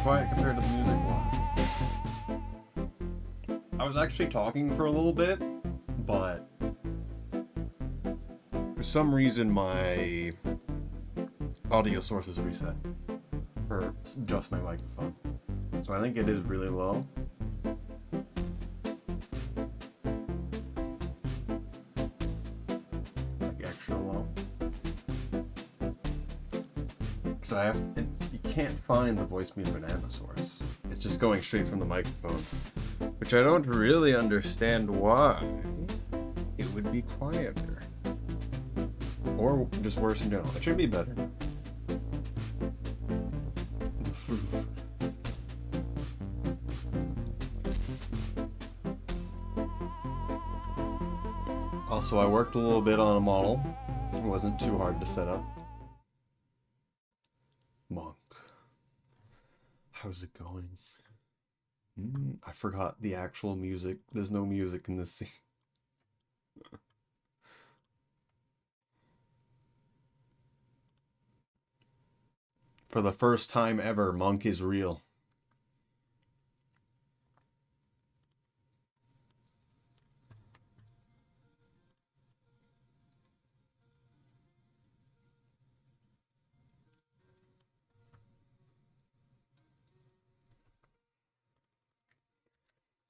quiet compared to the music one. I was actually talking for a little bit, but for some reason my audio source is reset for just my microphone. So I think it is really low. Like extra low. So you can't find the Voicemeeter banana source. It's just going straight from the microphone. Which I don't really understand why it would be quieter. Or just worse in general. It should be better. The foof. Also, I worked a little bit on a model. It wasn't too hard to set up. Monk. How's it going? I forgot the actual music. There's no music in this scene. For the first time ever, Monk is real.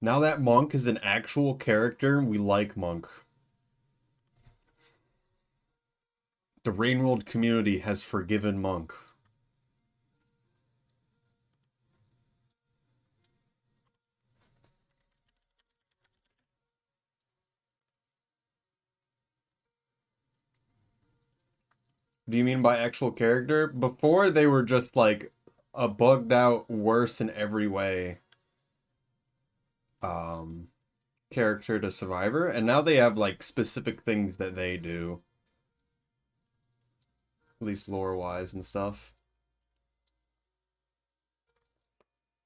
Now that Monk is an actual character, we like Monk. The Rainworld community has forgiven Monk. Do you mean by actual character? Before they were just like a bugged out, worse in every way character to Survivor, and now they have like specific things that they do. At least lore-wise and stuff.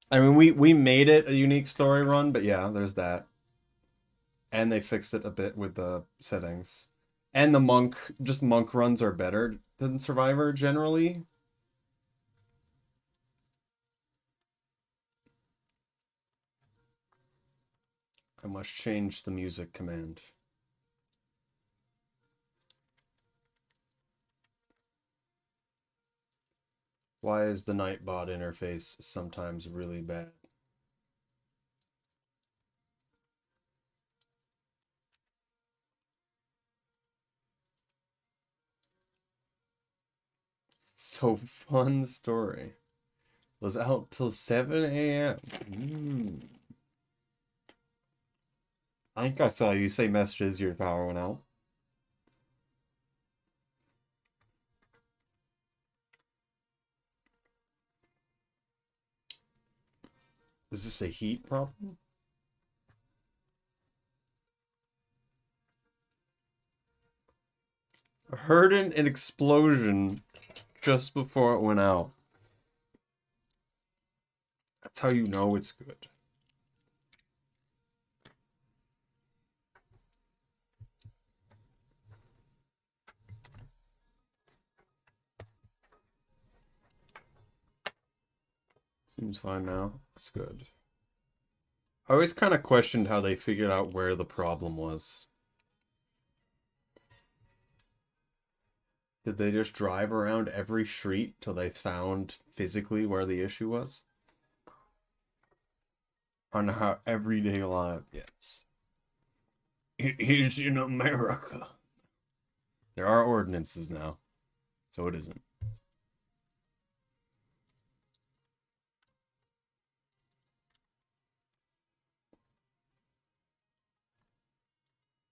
I mean, we made it a unique story run, but yeah, there's that. And they fixed it a bit with the settings. And the monk runs are better than Survivor generally. I must change the music command. Why is the Nightbot interface sometimes really bad? So fun story. Was out till 7 a.m. I think I saw you say messages, your power went out. Is this a heat problem? I heard an explosion just before it went out. That's how you know it's good. Seems fine now. It's good. I always kind of questioned how they figured out where the problem was. Did they just drive around every street till they found physically where the issue was? On how everyday life, yes. It is in America. There are ordinances now, so it isn't.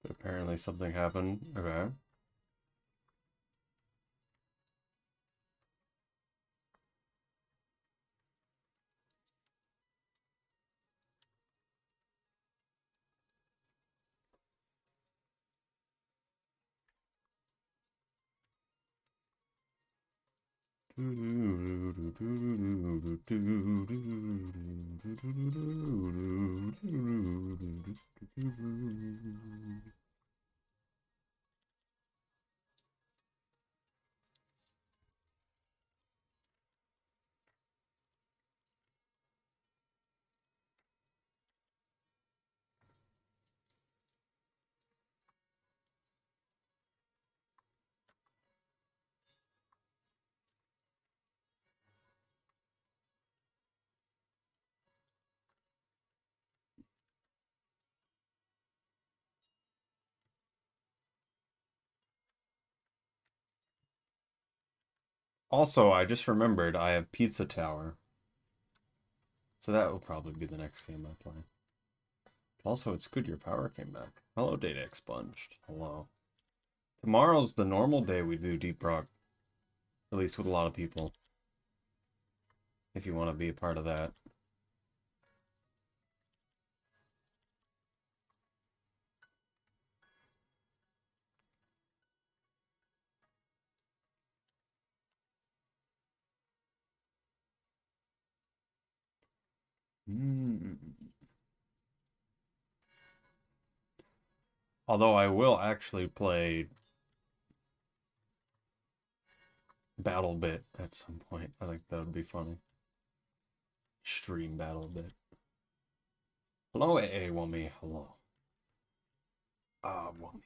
But apparently something happened. Okay. Also, I just remembered I have Pizza Tower. So that will probably be the next game I play. Also, it's good your power came back. Hello, Data Expunged. Hello. Tomorrow's the normal day we do Deep Rock. At least with a lot of people. If you want to be a part of that. Although I will actually play BattleBit at some point. I think that would be funny. Stream BattleBit. Hello, AA Wummy. Hello. Wummy.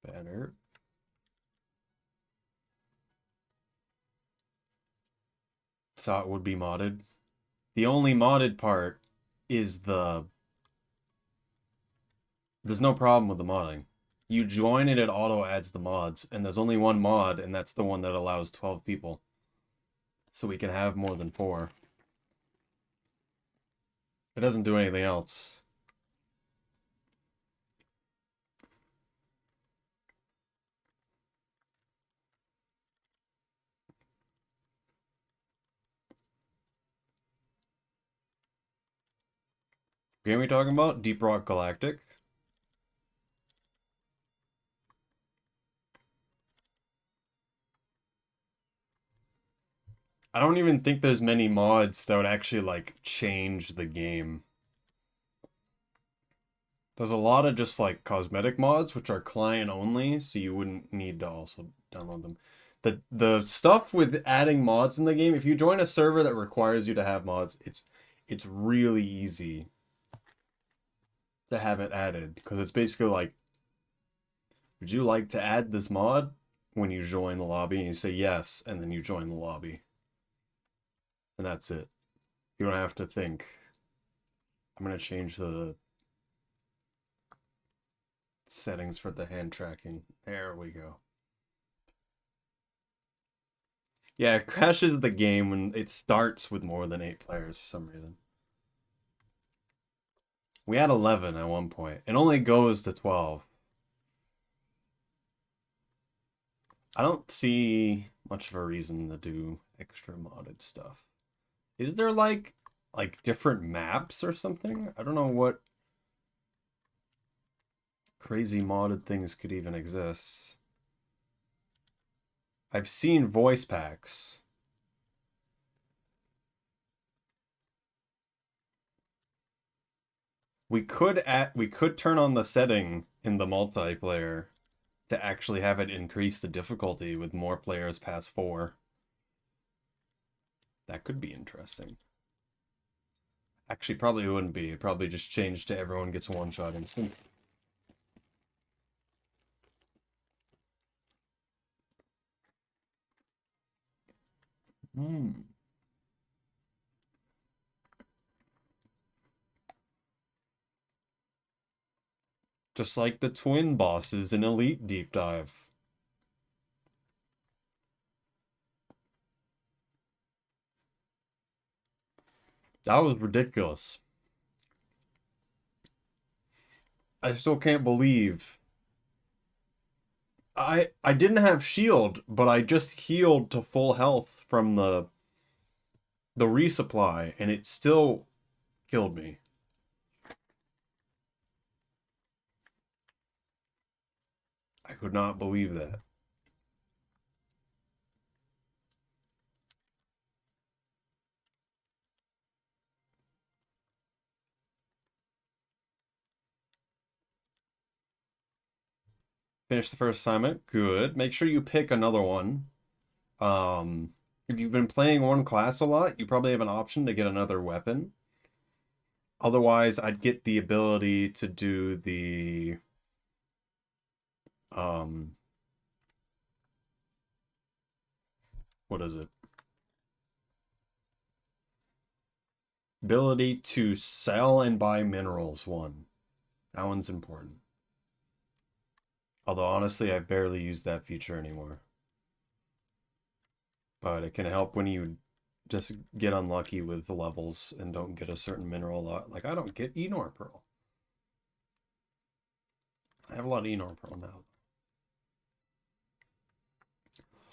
Better. So it would be modded. The only modded part is there's no problem with the modding. You join it auto adds the mods, and there's only one mod, and that's the one that allows 12 people. So we can have more than 4. It doesn't do anything else. Game we talking about? Deep Rock Galactic. I don't even think there's many mods that would actually, like, change the game. There's a lot of just, like, cosmetic mods, which are client only, so you wouldn't need to also download them. The stuff with adding mods in the game, if you join a server that requires you to have mods, it's really easy to have it added, because it's basically like, would you like to add this mod? When you join the lobby, and you say yes, and then you join the lobby. And that's it. You don't have to think, I'm going to change the settings for the hand tracking. There we go. Yeah, it crashes the game when it starts with more than 8 players for some reason. We had 11 at one point. It only goes to 12. I don't see much of a reason to do extra modded stuff. Is there like different maps or something? I don't know what crazy modded things could even exist. I've seen voice packs. We could turn on the setting in the multiplayer to actually have it increase the difficulty with more players past 4. That could be interesting. Actually, probably wouldn't be. It'd probably just change to everyone gets one shot instant. Just like the twin bosses in Elite Deep Dive. That was ridiculous. I still can't believe. I didn't have shield, but I just healed to full health from the resupply, and it still killed me. I could not believe that. Finish the first assignment. Good. Make sure you pick another one. If you've been playing one class a lot, you probably have an option to get another weapon. Otherwise, I'd get the ability to do the what is it? Ability to sell and buy minerals, 1. That one's important. Although, honestly, I barely use that feature anymore. But it can help when you just get unlucky with the levels and don't get a certain mineral a lot. Like, I don't get Enor Pearl. I have a lot of Enor Pearl now.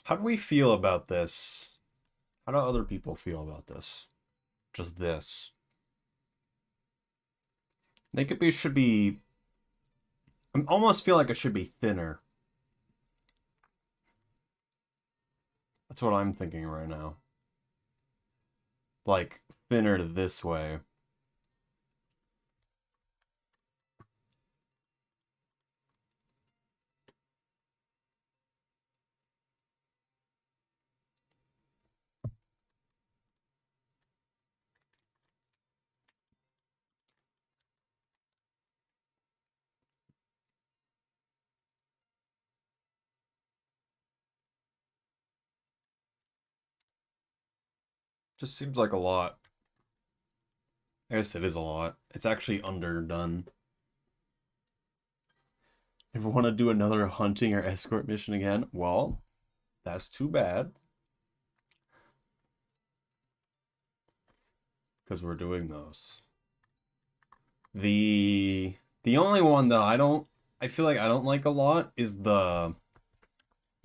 How do we feel about this? How do other people feel about this? Just this. I think it should be... I almost feel like it should be thinner. That's what I'm thinking right now. Like, thinner this way. Just seems like a lot. I guess it is a lot. It's actually underdone. If we want to do another hunting or escort mission again, well, that's too bad. Because we're doing those. The only one that I feel like I don't like a lot is the...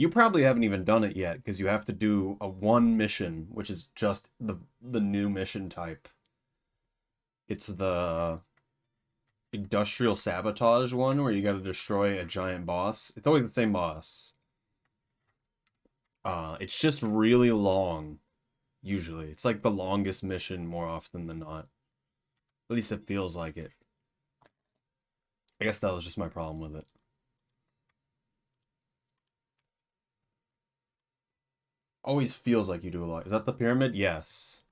You probably haven't even done it yet because you have to do a 1 mission, which is just the new mission type. It's the industrial sabotage one where you got to destroy a giant boss. It's always the same boss. It's just really long, usually. It's like the longest mission more often than not. At least it feels like it. I guess that was just my problem with it. Always feels like you do a lot. Is that the pyramid? Yes.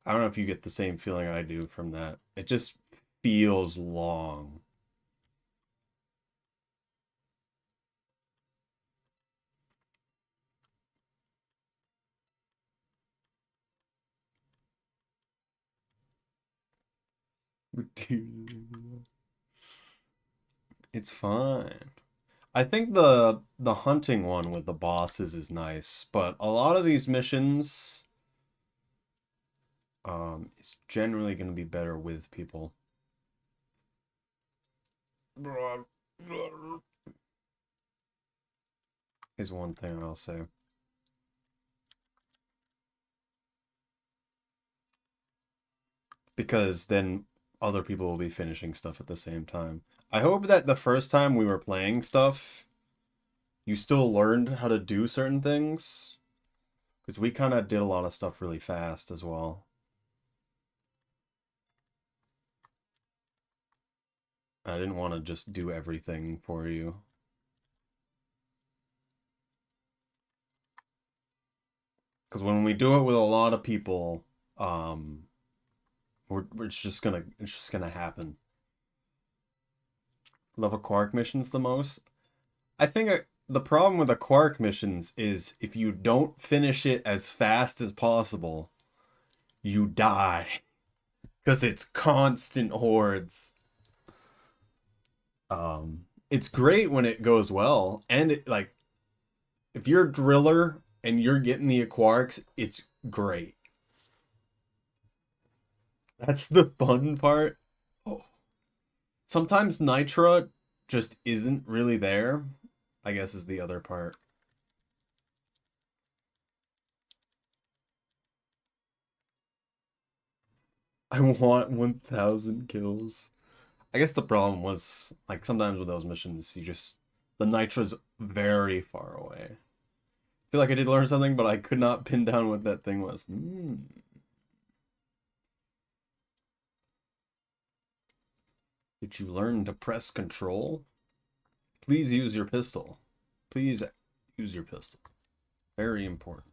I don't know if you get the same feeling I do from that. It just feels long. It's fine. I think the hunting one with the bosses is nice, but a lot of these missions is generally going to be better with people. Is one thing I'll say. Because then other people will be finishing stuff at the same time. I hope that the first time we were playing stuff, you still learned how to do certain things. Because we kind of did a lot of stuff really fast as well. I didn't want to just do everything for you. Because when we do it with a lot of people, it's just gonna happen. Love a Quark missions the most. I think the problem with the Quark missions is if you don't finish it as fast as possible, you die. Because it's constant hordes. It's great when it goes well, and like if you're a driller and you're getting the Quarks, it's great. That's the fun part. Oh. Sometimes Nitra just isn't really there, I guess is the other part. I want 1,000 kills. I guess the problem was, like, sometimes with those missions, the Nitra's very far away. I feel like I did learn something, but I could not pin down what that thing was. Did you learn to press control? Please use your pistol. Please use your pistol. Very important.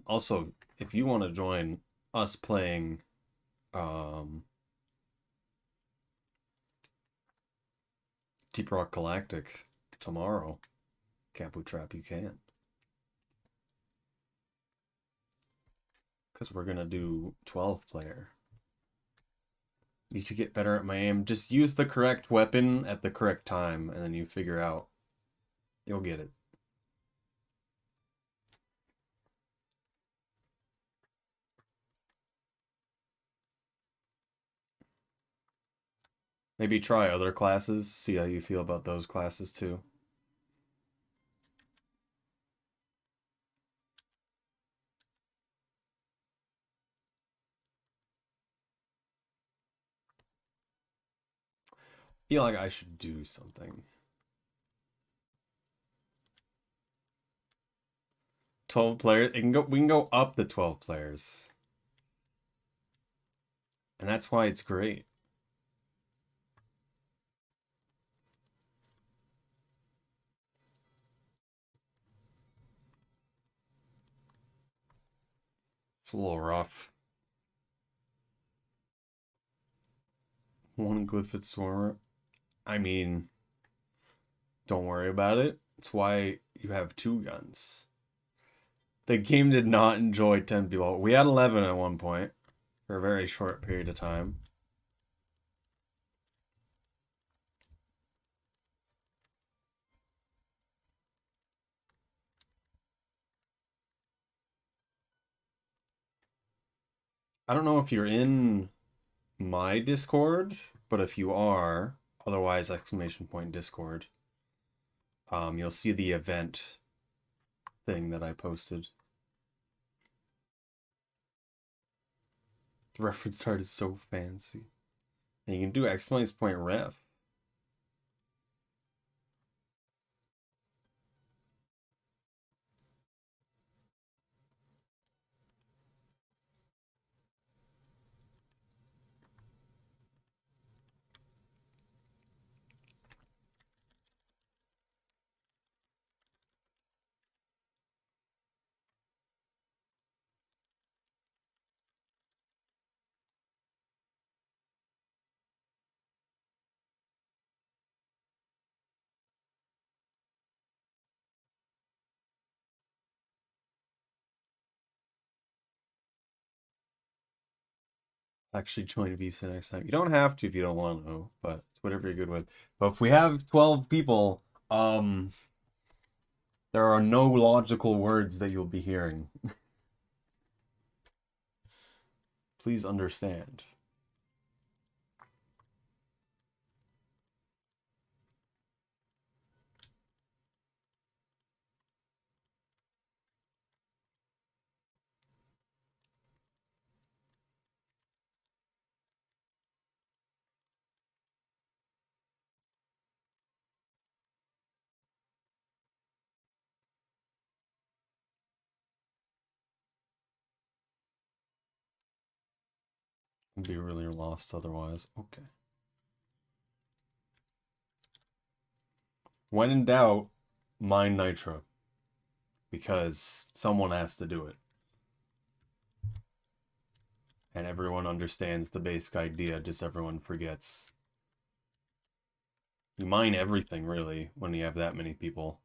Also, if you want to join us playing Deep Rock Galactic tomorrow. Capu Trap, you can. Because we're going to do 12 player. Need to get better at my aim. Just use the correct weapon at the correct time, and then you figure out. You'll get it. Maybe try other classes, see how you feel about those classes too. Feel like I should do something. 12 players. We can go up to 12 players. And that's why it's great. It's a little rough. One Glyphid Swarmer. I mean, don't worry about it. It's why you have 2 guns. The game did not enjoy 10 people. We had 11 at one point for a very short period of time. I don't know if you're in my Discord, but if you are, otherwise ! Discord, you'll see the event thing that I posted. The reference art is so fancy. And you can do !ref. Actually join Visa next time. You don't have to if you don't want to, but it's whatever you're good with. But if we have 12 people, there are no logical words that you'll be hearing. Please understand. Be really lost otherwise. Okay. When in doubt, mine Nitro. Because someone has to do it. And everyone understands the basic idea, just everyone forgets. You mine everything, really, when you have that many people.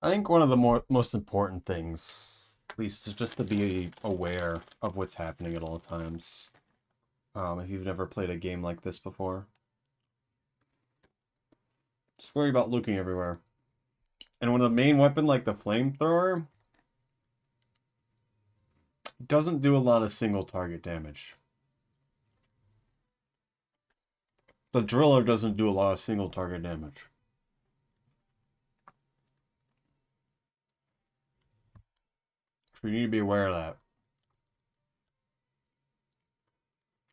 I think one of the most important things, at least, is just to be aware of what's happening at all times. If you've never played a game like this before, just worry about looking everywhere. And when a main weapon like the flamethrower doesn't do a lot of single target damage. The driller doesn't do a lot of single target damage. So you need to be aware of that.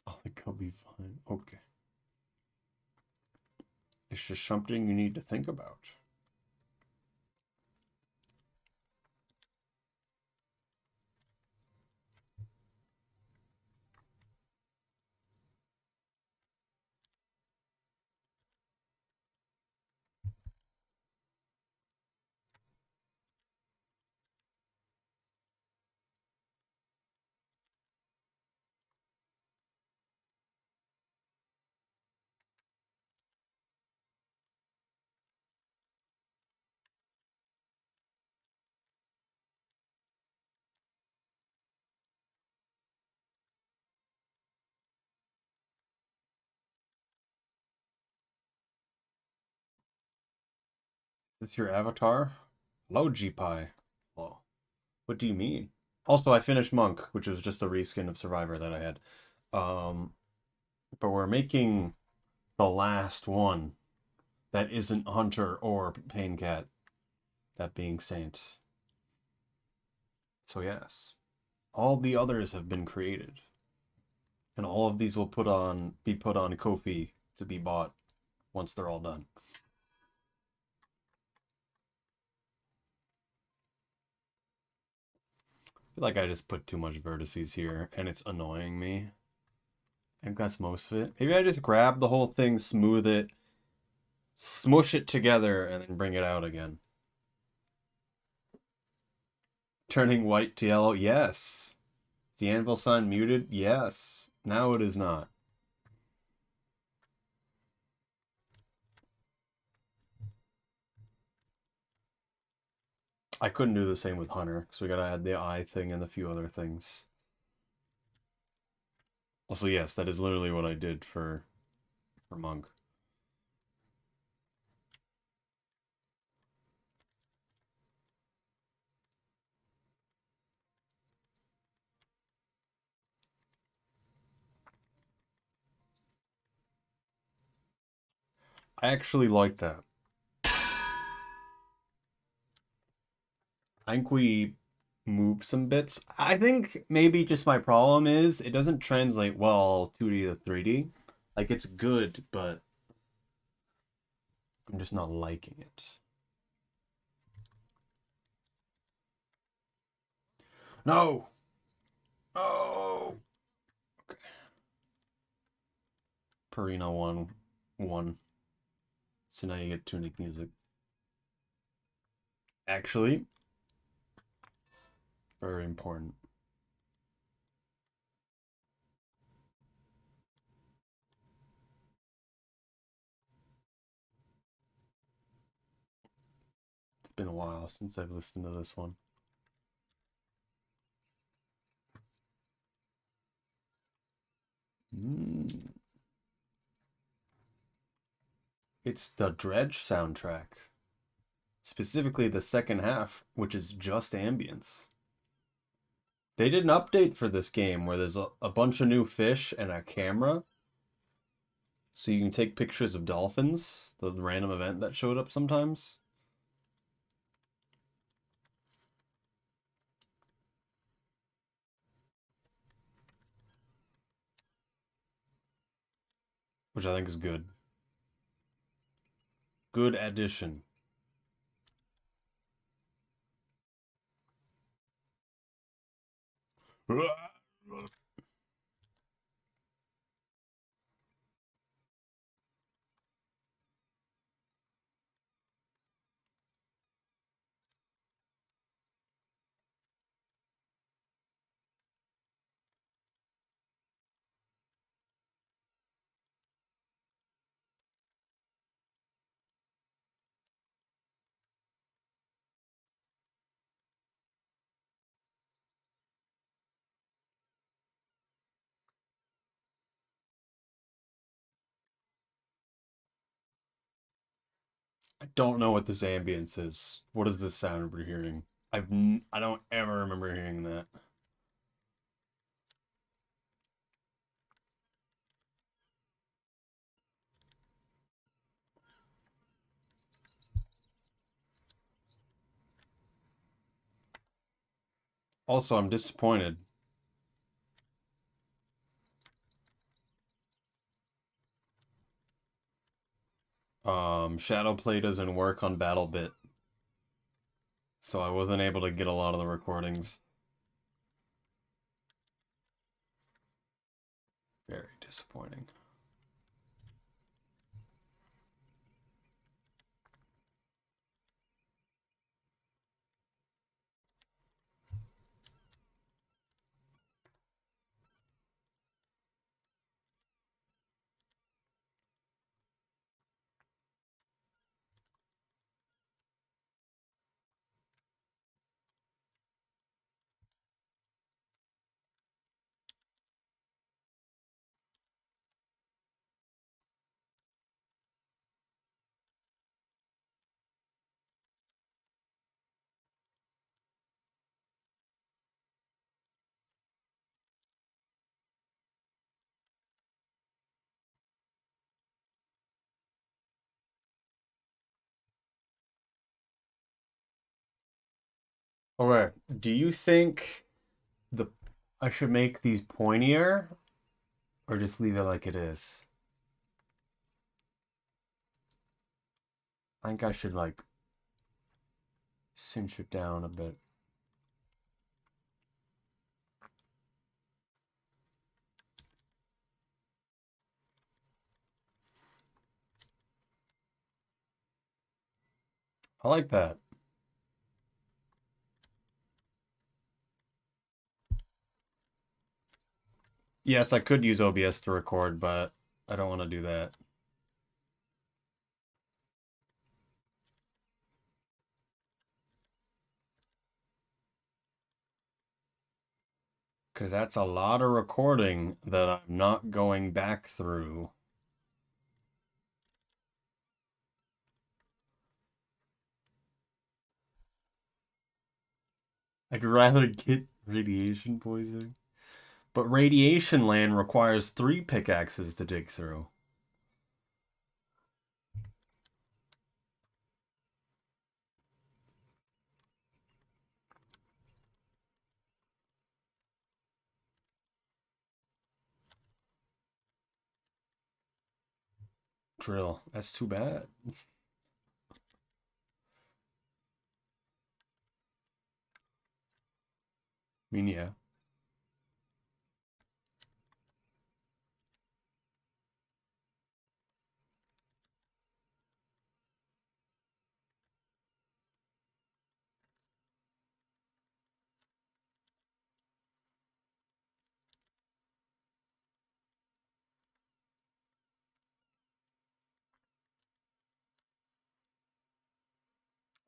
I think I'll be fine. Okay. It's just something you need to think about. Is this your avatar? Hello, G-Pie. Hello. What do you mean? Also, I finished Monk, which was just a reskin of Survivor that I had. But we're making the last one that isn't Hunter or Pain Cat, that being Saint. So yes, all the others have been created, and all of these will be put on Ko-fi to be bought once they're all done. I feel like I just put too much vertices here, and it's annoying me. I think that's most of it. Maybe I just grab the whole thing, smooth it, smush it together, and then bring it out again. Turning white to yellow? Yes. Is the anvil sign muted? Yes. Now it is not. I couldn't do the same with Hunter, so we gotta add the eye thing and a few other things. Also, yes, that is literally what I did for Monk. I actually like that. I think we moved some bits. I think maybe just my problem is it doesn't translate well 2D to 3D. Like, it's good, but I'm just not liking it. No! Oh! Okay. Purina 1. So now you get Tunic music. Actually, very important. It's been a while since I've listened to this one. It's the Dredge soundtrack. Specifically the second half, which is just ambience. They did an update for this game where there's a bunch of new fish and a camera. So you can take pictures of dolphins, the random event that showed up sometimes. Which I think is good. Good addition. I don't know what this ambience is. What is this sound we're hearing? I don't ever remember hearing that. Also, I'm disappointed. Shadowplay doesn't work on BattleBit, so I wasn't able to get a lot of the recordings. Very disappointing. Okay, do you think the I should make these pointier or just leave it like it is? I think I should like cinch it down a bit. I like that. Yes, I could use OBS to record, but I don't want to do that. Because that's a lot of recording that I'm not going back through. I'd rather get radiation poisoning. But radiation land requires 3 pickaxes to dig through. Drill. That's too bad. I mean, yeah.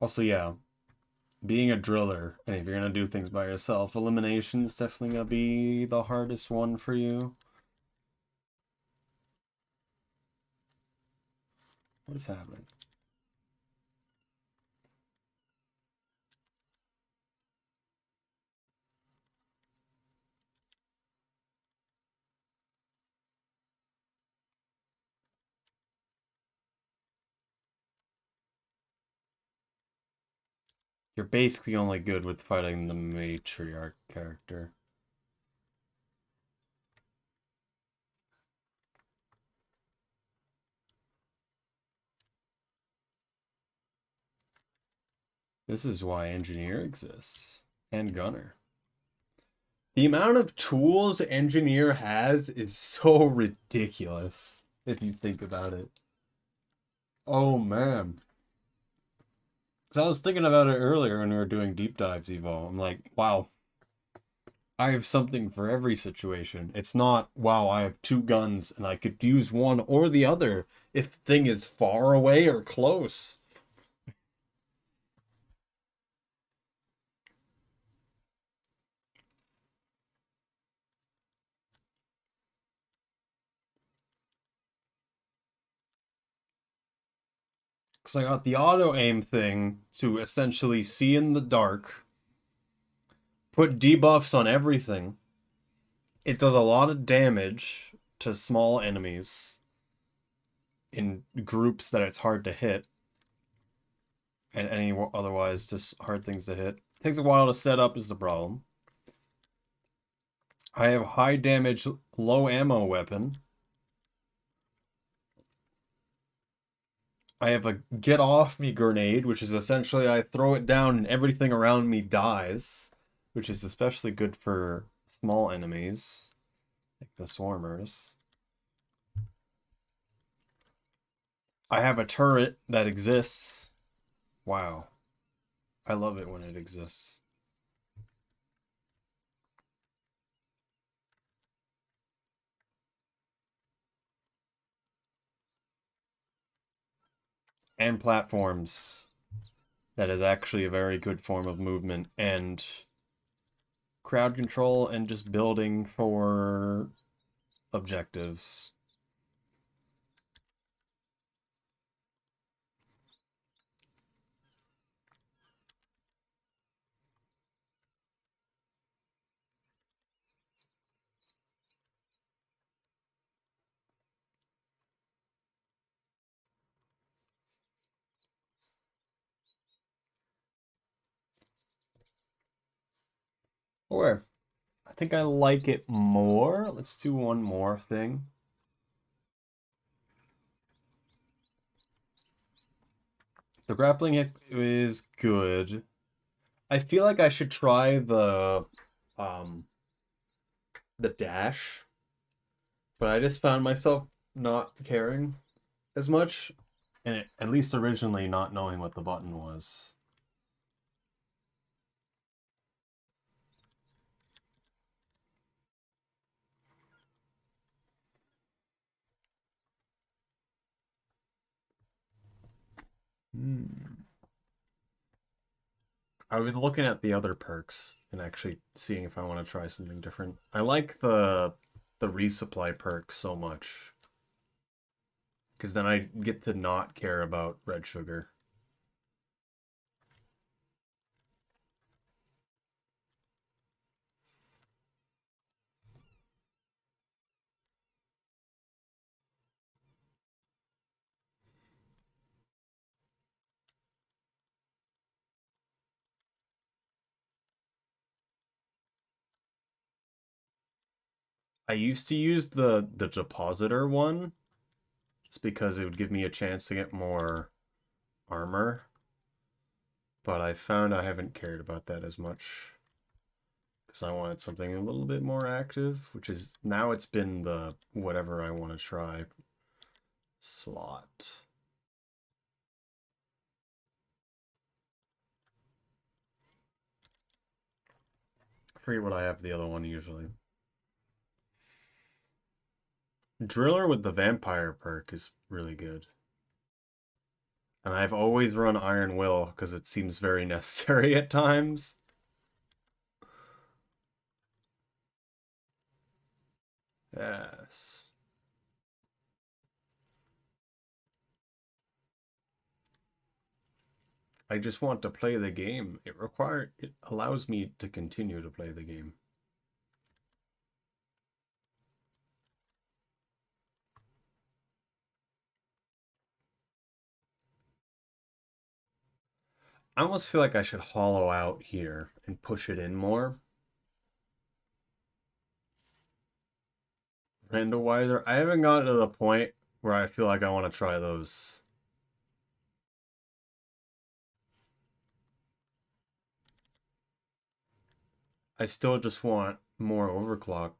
Also, yeah, being a driller, and if you're gonna do things by yourself, elimination's definitely gonna be the hardest one for you. What is happening? You're basically only good with fighting the matriarch character. This is why engineer exists. And gunner. The amount of tools engineer has is so ridiculous if you think about it. Oh man. So I was thinking about it earlier when we were doing deep dives, Evo. I'm like, wow, I have something for every situation. It's not, wow, I have 2 guns and I could use one or the other if thing is far away or close. Because I got the auto aim thing to essentially see in the dark, put debuffs on everything. It does a lot of damage to small enemies in groups that it's hard to hit, and any otherwise just hard things to hit. Takes a while to set up is the problem. I have high damage, low ammo weapon. I have a get off me grenade, which is essentially I throw it down and everything around me dies, which is especially good for small enemies, like the swarmers. I have a turret that exists. Wow. I love it when it exists. And platforms. That is actually a very good form of movement and crowd control and just building for objectives. Or I think I like it more. Let's do one more thing. The grappling hook is good. I feel like I should try um the dash, but I just found myself not caring as much, and at least originally not knowing what the button was. Hmm. I was looking at the other perks and actually seeing if I want to try something different. I like the resupply perk so much because then I get to not care about red sugar. I used to use the depositor one just because it would give me a chance to get more armor, but I found I haven't cared about that as much because I wanted something a little bit more active, which is now it's been the whatever I want to try slot. I forget what I have the other one usually. Driller with the vampire perk is really good. And I've always run Iron Will because it seems very necessary at times. Yes. I just want to play the game. It allows me to continue to play the game. I almost feel like I should hollow out here and push it in more. Randomizer. I haven't gotten to the point where I feel like I want to try those. I still just want more overclock.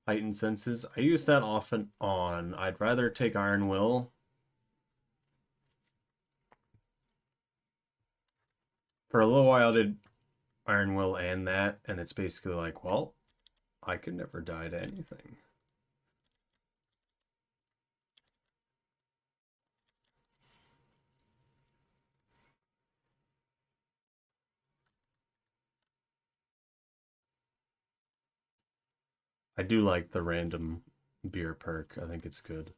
Heightened senses. I use that often on. I'd rather take Iron Will. For a little while, I did Iron Will and that, and it's basically like, well, I could never die to anything. I do like the random beer perk. I think it's good.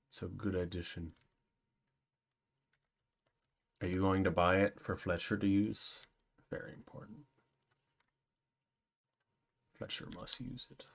It's a good addition. Are you going to buy it for Fletcher to use? Very important. Fletcher must use it.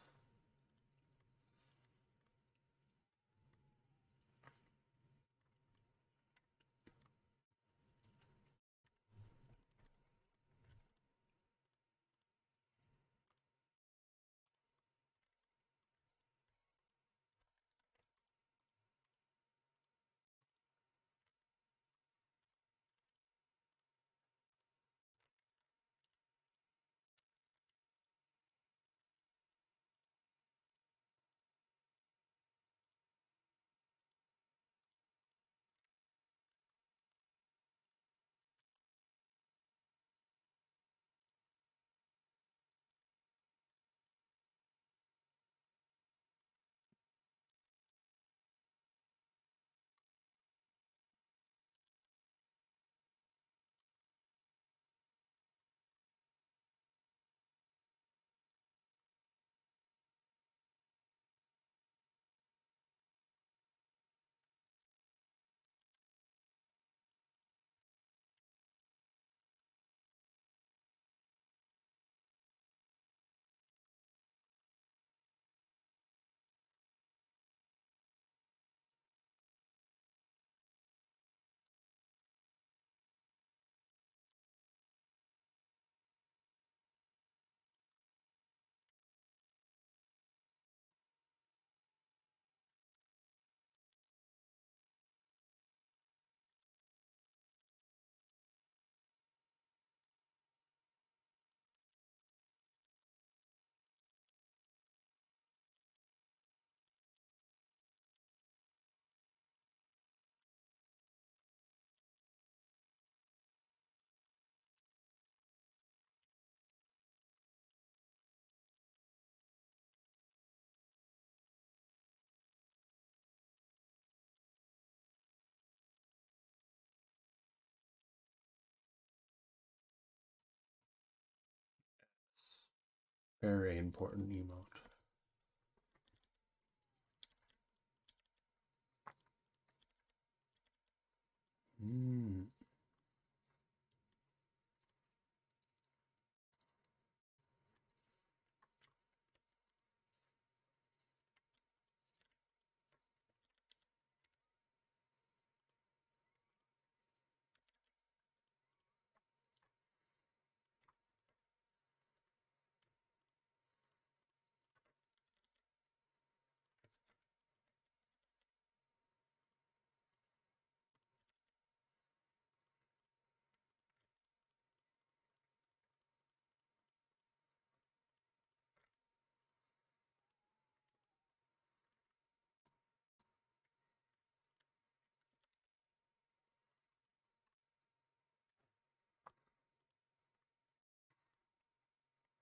Very important emote.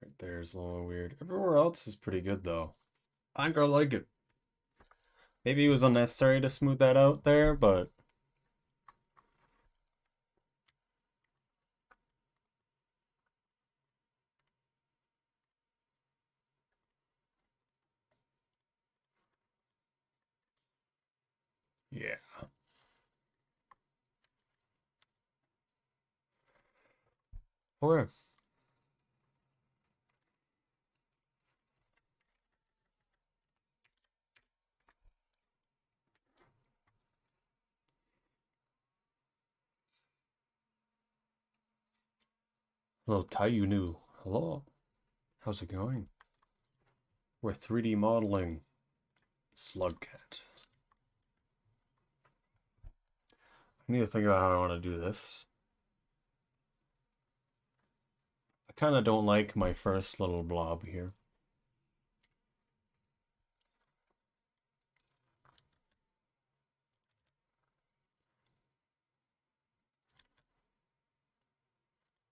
Right there's a little weird. Everywhere else is pretty good though. I think I like it. Maybe it was unnecessary to smooth that out there, but yeah. Where? Hello, Tayunu. Hello. How's it going? We're 3D modeling Slugcat. I need to think about how I want to do this. I kind of don't like my first little blob here.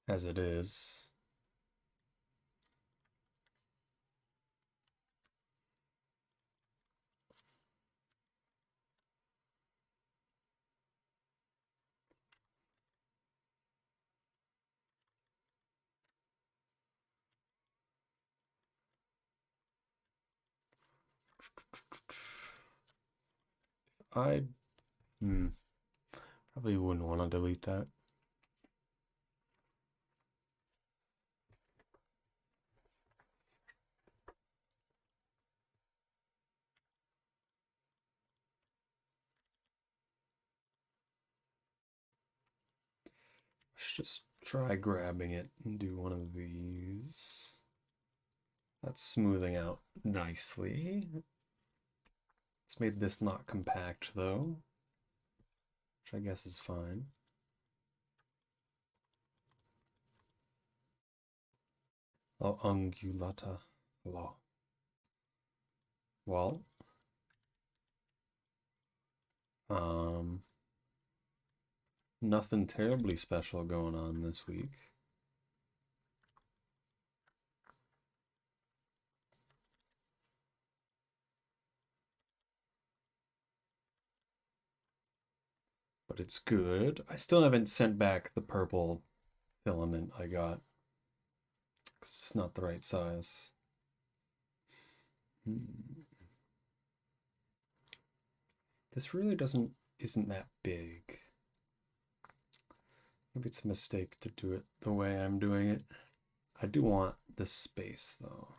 As it is. I probably wouldn't want to delete that. Let's just try grabbing it and do one of these. That's smoothing out nicely. It's made this not compact though, which I guess is fine. Oh, ungulata law. Well, nothing terribly special going on this week. But it's good. I still haven't sent back the purple filament I got, because it's not the right size. This really isn't that big. Maybe it's a mistake to do it the way I'm doing it. I do want this space though.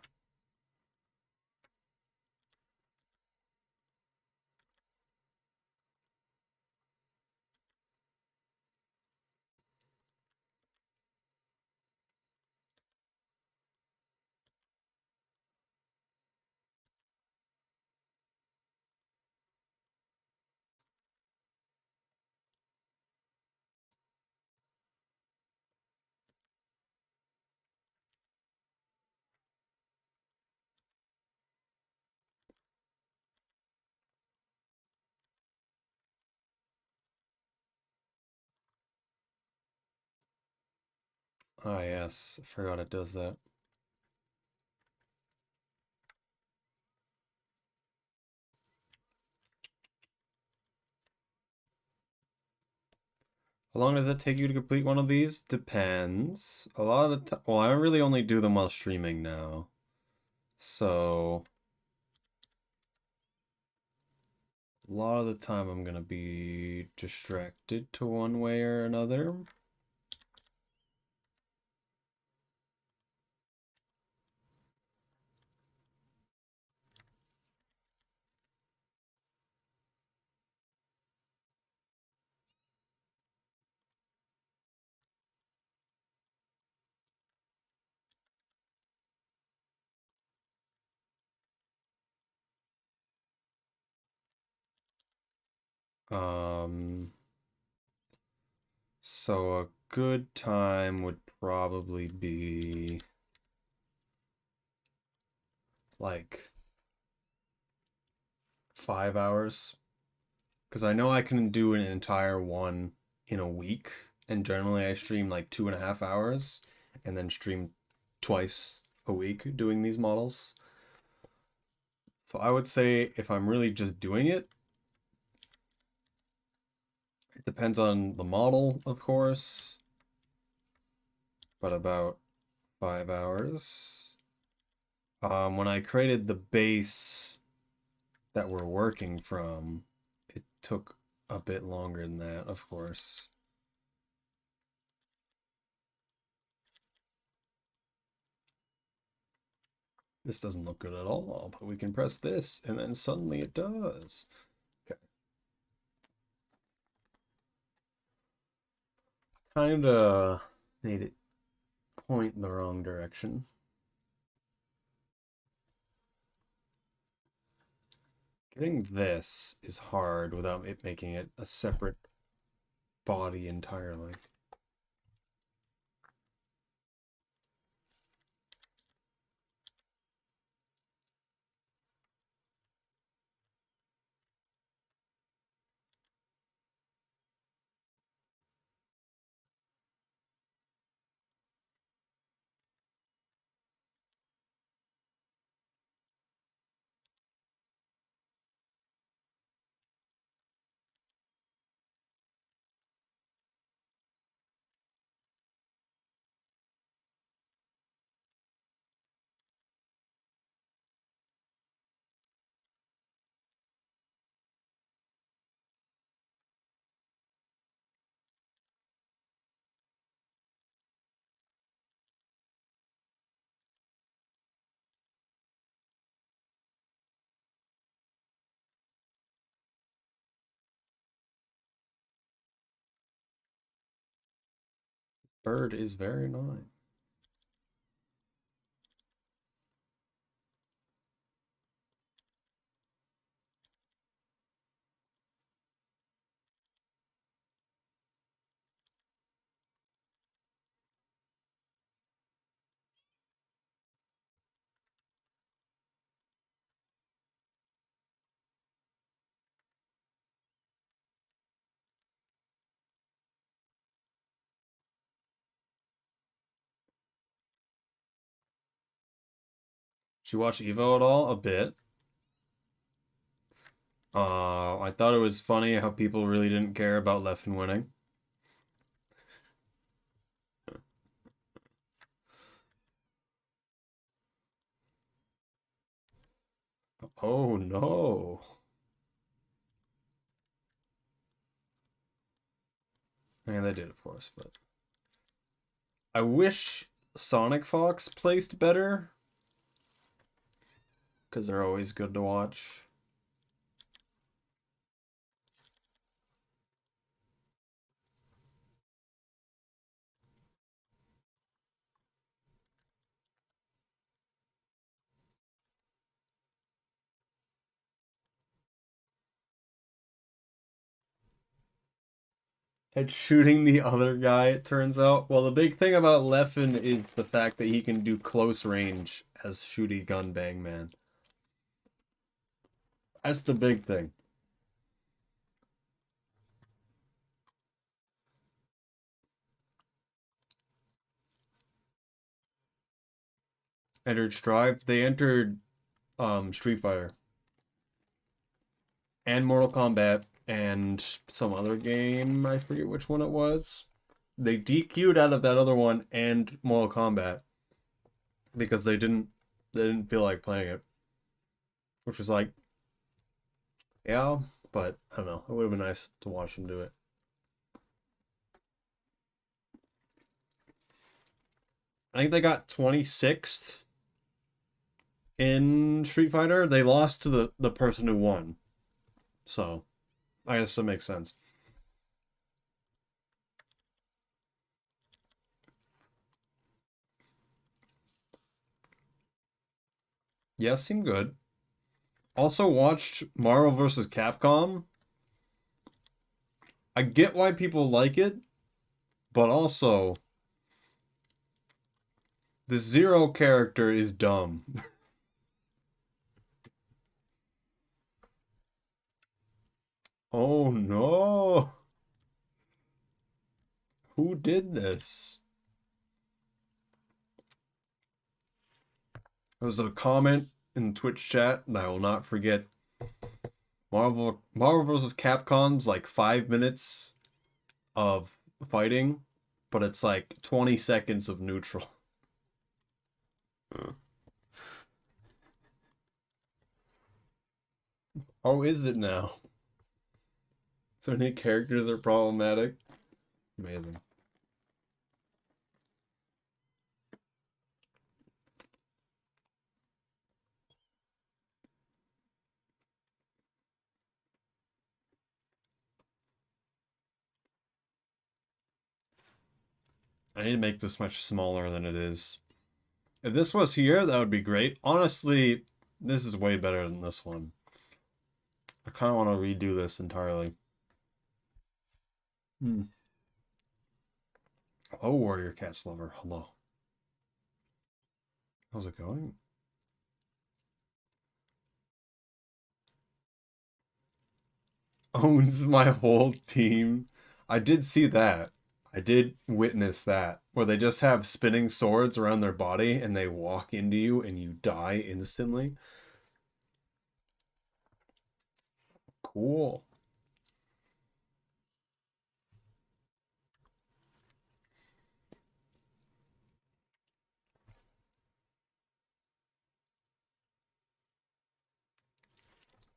Ah, yes, I forgot it does that. How long does it take you to complete one of these? Depends. A lot of the time, well, I really only do them while streaming now. So a lot of the time I'm gonna be distracted to one way or another. Um, so a good time would probably be like 5 hours. Because I know I can do an entire one in a week. And generally I stream like 2.5 hours and then stream twice a week doing these models. So I would say if I'm really just doing it, it depends on the model, of course, but about 5 hours. When I created the base that we're working from, it took a bit longer than that, of course. This doesn't look good at all, but we can press this, and then suddenly it does. Okay. Kinda made it point in the wrong direction. Getting this is hard without it making it a separate body entirely. Bird is very annoying. Did you watch Evo at all? A bit. I thought it was funny how people really didn't care about Leffen winning. Oh no. I mean, they did, of course, but I wish Sonic Fox placed better because they're always good to watch. And shooting the other guy, it turns out. Well, the big thing about Leffen is the fact that he can do close range as Shooty Gun Bang Man. That's the big thing. Entered Strive. They entered Street Fighter and Mortal Kombat and some other game. I forget which one it was. They DQ'd out of that other one and Mortal Kombat because they didn't They didn't feel like playing it. Which was like, yeah, but I don't know. It would have been nice to watch them do it. I think they got 26th in Street Fighter. They lost to the person who won. So, I guess that makes sense. Yeah, seemed good. Also watched Marvel vs. Capcom. I get why people like it, but also the Zero character is dumb. Oh no. Who did this? There was a comment in Twitch chat that I will not forget. Marvel vs. Capcom's like 5 minutes of fighting, but it's like 20 seconds of neutral. Oh, is it now? So many characters are problematic. Amazing. I need to make this much smaller than it is. If this was here, that would be great. Honestly, this is way better than this one. I kind of want to redo this entirely. Hello, Warrior Cats lover. Hello. How's it going? Owns my whole team. I did see that. I did witness that. Where they just have spinning swords around their body and they walk into you and you die instantly. Cool.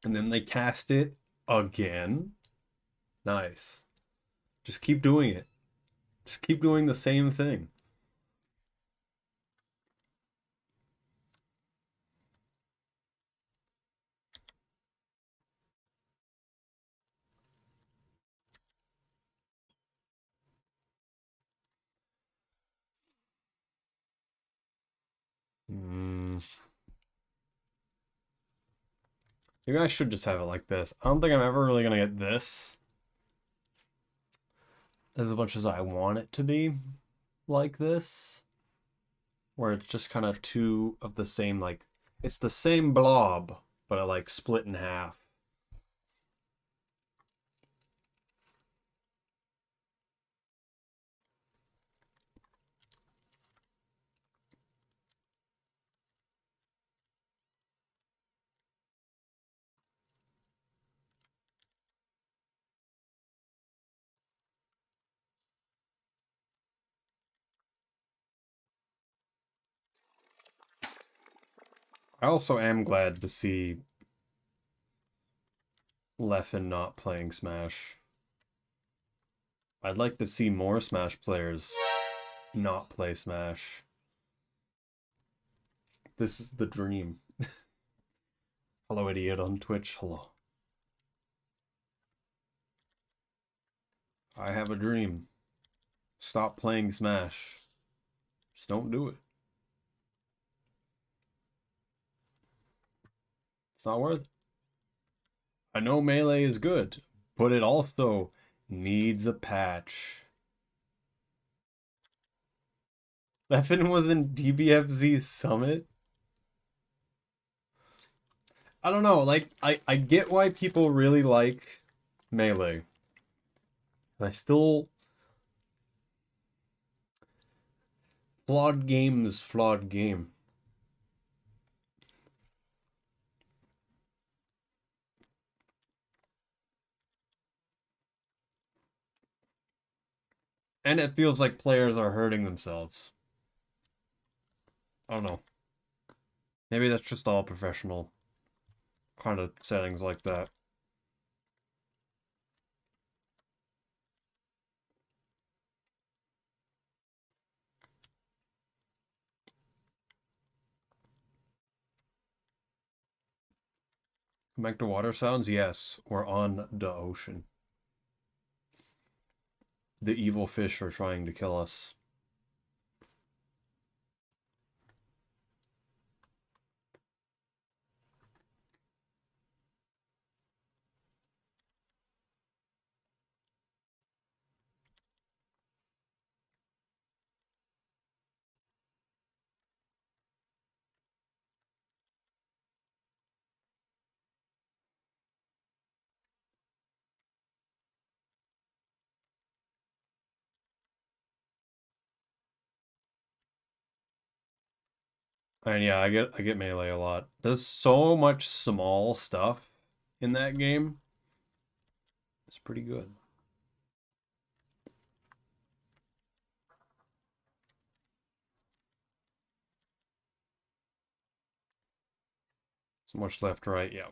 And then they cast it again. Nice. Just keep doing it. Just keep doing the same thing. Maybe I should just have it like this. I don't think I'm ever really gonna get this as much as I want it to be like this. Where it's just kind of two of the same, like, it's the same blob, but I like split in half. I also am glad to see Leffen not playing Smash. I'd like to see more Smash players not play Smash. This is the dream. Hello, idiot on Twitch. Hello. I have a dream. Stop playing Smash. Just don't do it. It's not worth it. I know Melee is good, but it also needs a patch. Leffen was in DBFZ's Summit? I don't know, like, I get why people really like Melee. And I still... Flawed game is flawed game. And it feels like players are hurting themselves. I don't know. Maybe that's just all professional kind of settings like that. Back to water sounds? Yes, we're on the ocean. The evil fish are trying to kill us. And yeah, I get melee a lot. There's so much small stuff in that game. It's pretty good. So much left, right, yeah.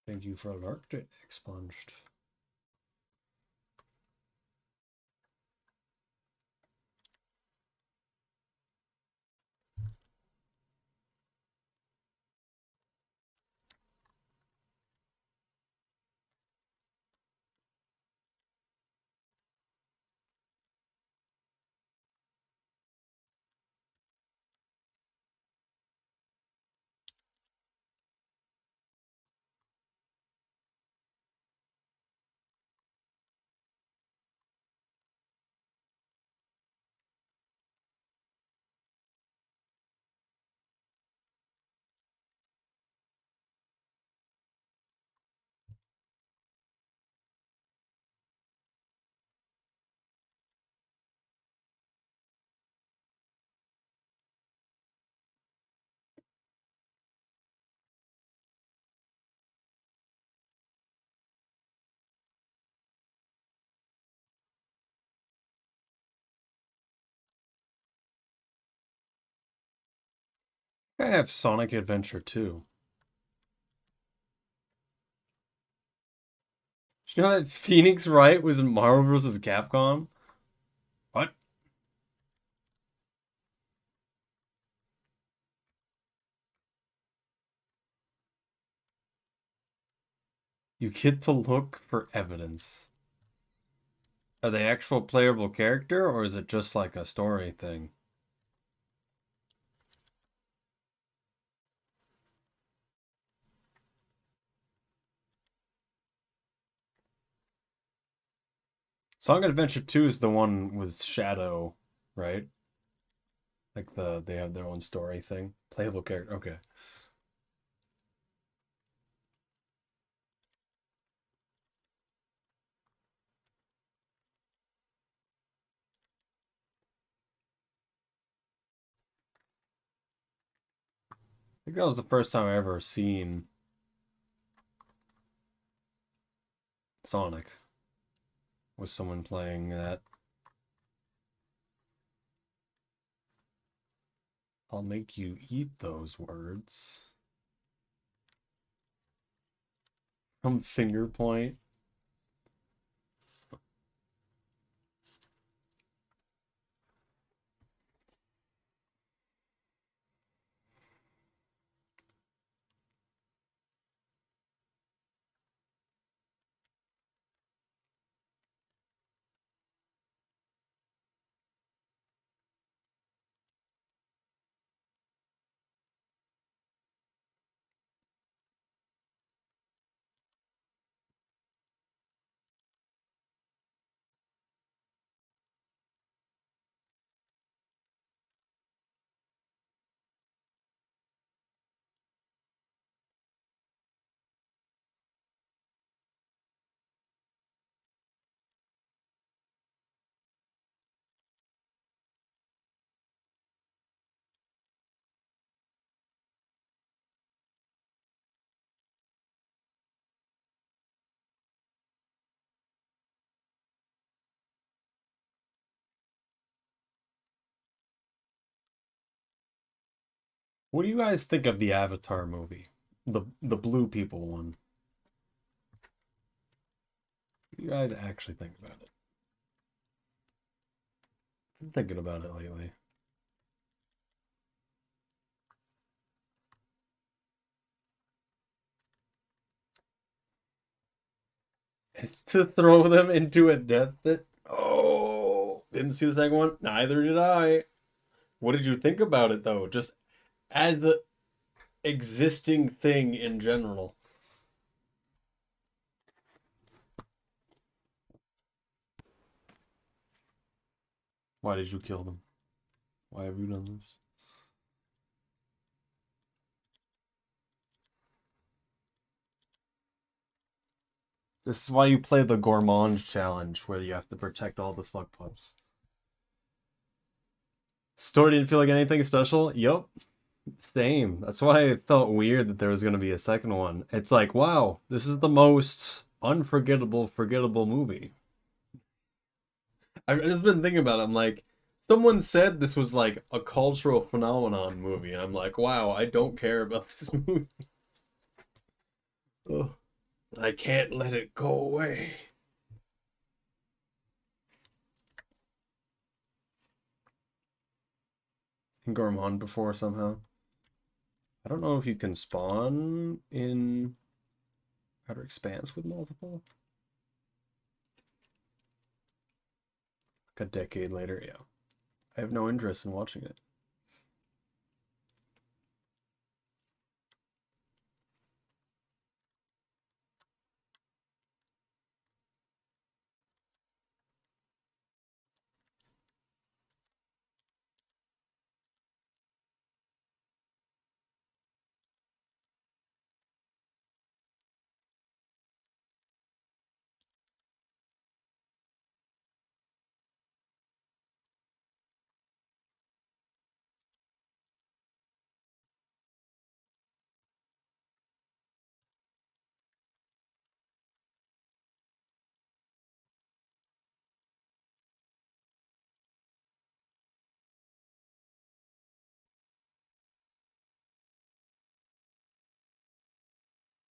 Thank you for an Arctic expunged. I have Sonic Adventure 2. Did you know that Phoenix Wright was in Marvel vs. Capcom? What? You get to look for evidence. Are they actual playable character, or is it just like a story thing? Sonic Adventure 2 is the one with Shadow, right? Like they have their own story thing. Playable character. Okay. I think that was the first time I ever seen Sonic. Was someone playing that? I'll make you eat those words. From Finger Point. What do you guys think of the Avatar movie? The blue people one. What do you guys actually think about it? I'm thinking about it lately. It's to throw them into a death pit. Oh, didn't see the second one? Neither did I. What did you think about it though? Just as the existing thing in general. Why did you kill them? Why have you done this? This is why you play the Gourmand challenge, where you have to protect all the slug pups. Story didn't feel like anything special? Yup. Same. That's why it felt weird that there was going to be a second one. It's like, wow, this is the most unforgettable, forgettable movie. I've just been thinking about it. I'm like, someone said this was like a cultural phenomenon movie, and I'm like, wow, I don't care about this movie. Ugh. I can't let it go away. Gourmand before somehow. I don't know if you can spawn in Outer Expanse with multiple. Like a decade later, yeah. I have no interest in watching it.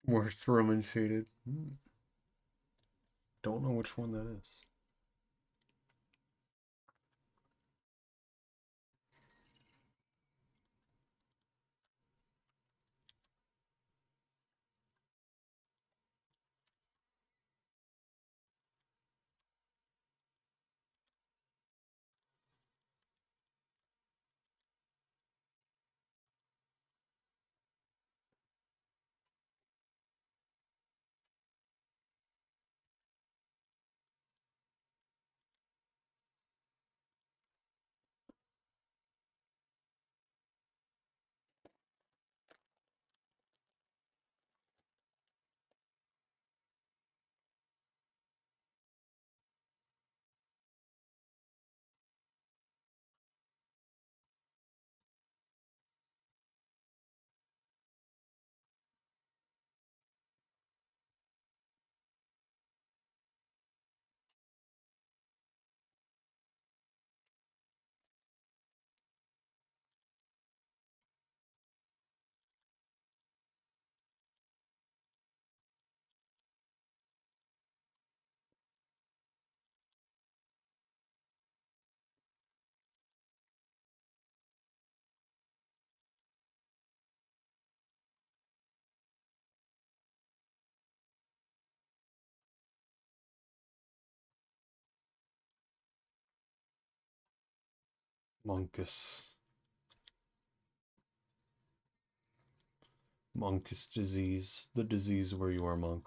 Worst Roman shaded. Don't know which one that is. Monkus. Monkus disease. The disease where you are monk.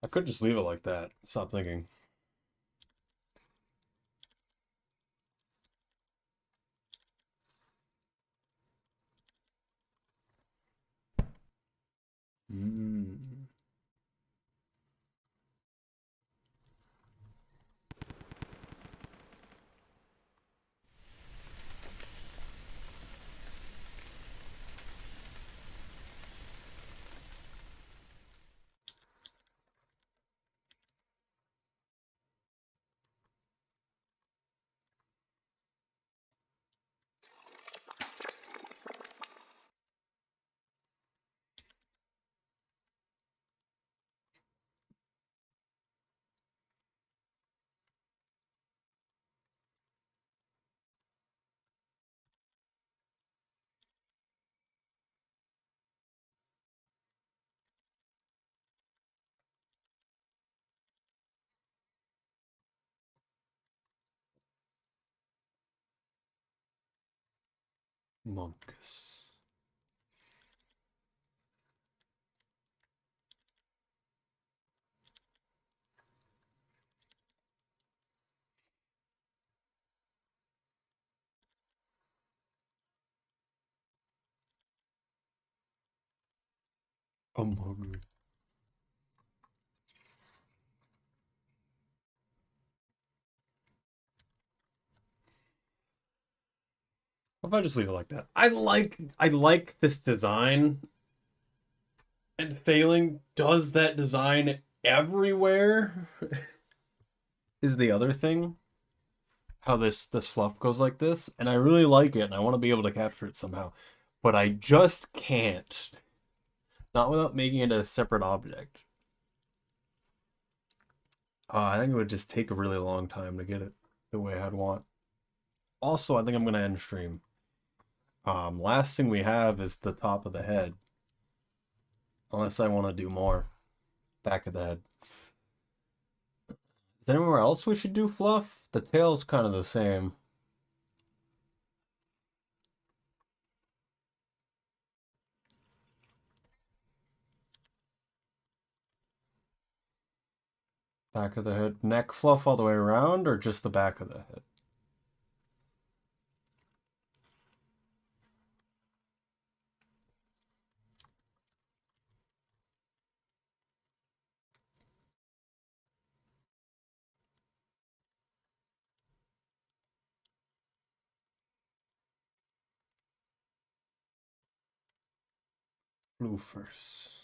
I could just leave it like that. Stop thinking. Mm. Monkus. I'm hungry. What if I just leave it like that? I like this design, and failing does that design everywhere is the other thing. How this fluff goes like this, and I really like it, and I want to be able to capture it somehow, but I just can't. Not without making it a separate object. I think it would just take a really long time to get it the way I'd want. Also, I think I'm gonna end stream. Last thing we have is the top of the head. Unless I want to do more. Back of the head. Is there anywhere else we should do fluff? The tail's kind of the same. Back of the head. Neck fluff all the way around, or just the back of the head? Loofers.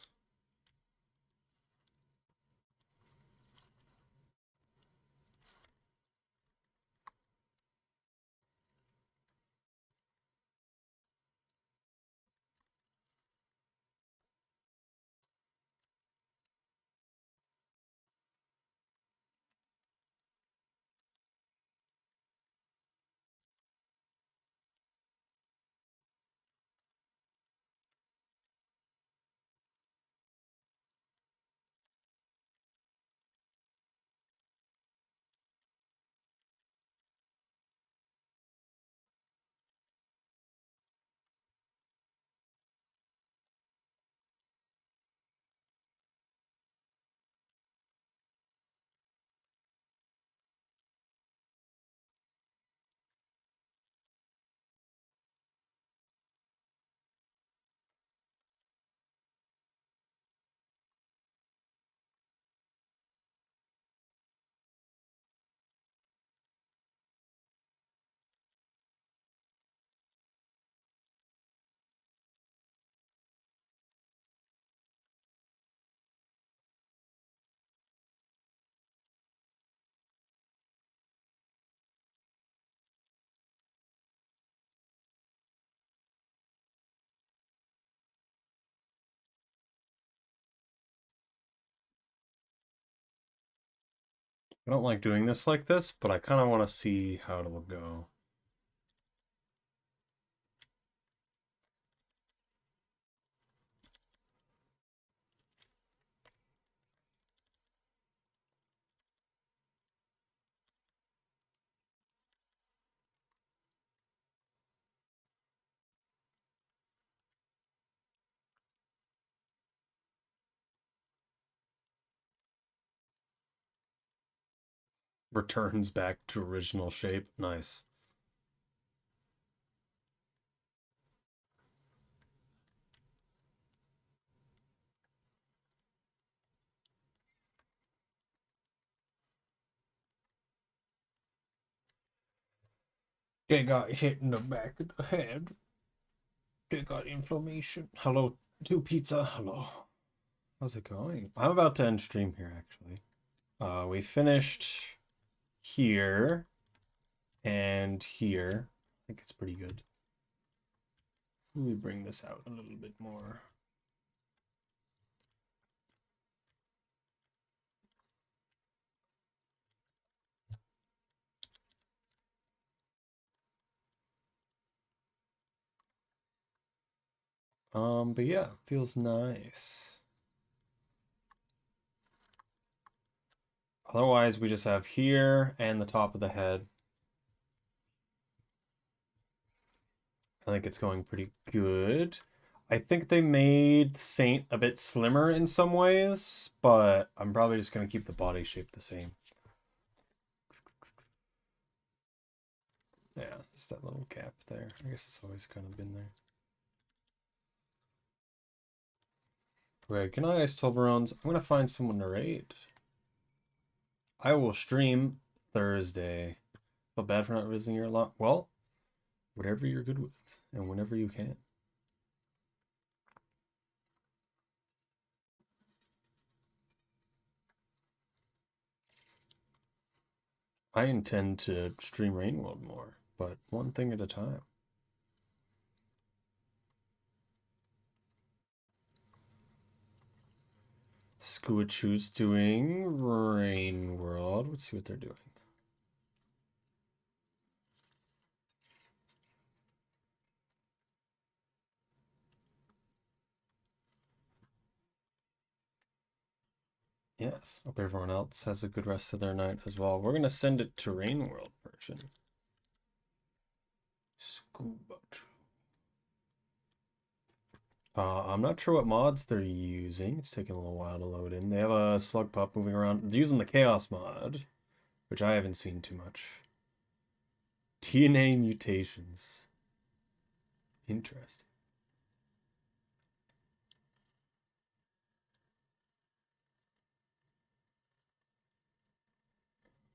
I don't like doing this like this, but I kind of want to see how it'll go. Returns back to original shape. Nice. They got hit in the back of the head. They got inflammation. Hello, to pizza. Hello. How's it going? I'm about to end stream here, actually. We finished here and here. I think it's pretty good. Let me bring this out a little bit more. But yeah, feels nice. Otherwise, we just have here and the top of the head. I think it's going pretty good. I think they made Saint a bit slimmer in some ways, but I'm probably just going to keep the body shape the same. Yeah, just that little gap there. I guess it's always kind of been there. Okay, good night, Ice Toblerones. I'm going to find someone to raid. I will stream Thursday. Feel bad for not visiting your lot. Well, whatever you're good with and whenever you can. I intend to stream Rainworld more, but one thing at a time. Squidchoo's doing Rainworld. Let's see what they're doing. Yes, hope everyone else has a good rest of their night as well. We're going to send it to Rainworld version. Scuba. I'm not sure what mods they're using. It's taking a little while to load in. They have a slug pup moving around. They're using the Chaos mod, which I haven't seen too much. DNA mutations. Interesting.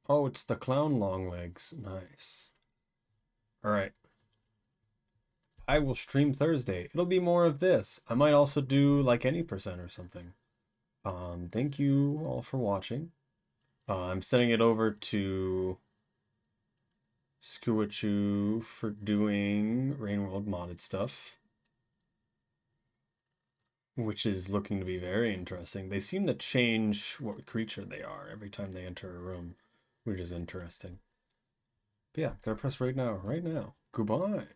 Oh, it's the clown long legs. Nice. All right. I will stream Thursday. It'll be more of this. I might also do like any percent or something. Thank you all for watching. I'm sending it over to Skuachu for doing Rainworld modded stuff, which is looking to be very interesting. They seem to change what creature they are every time they enter a room, which is interesting. But yeah, gotta press right now, right now. Goodbye.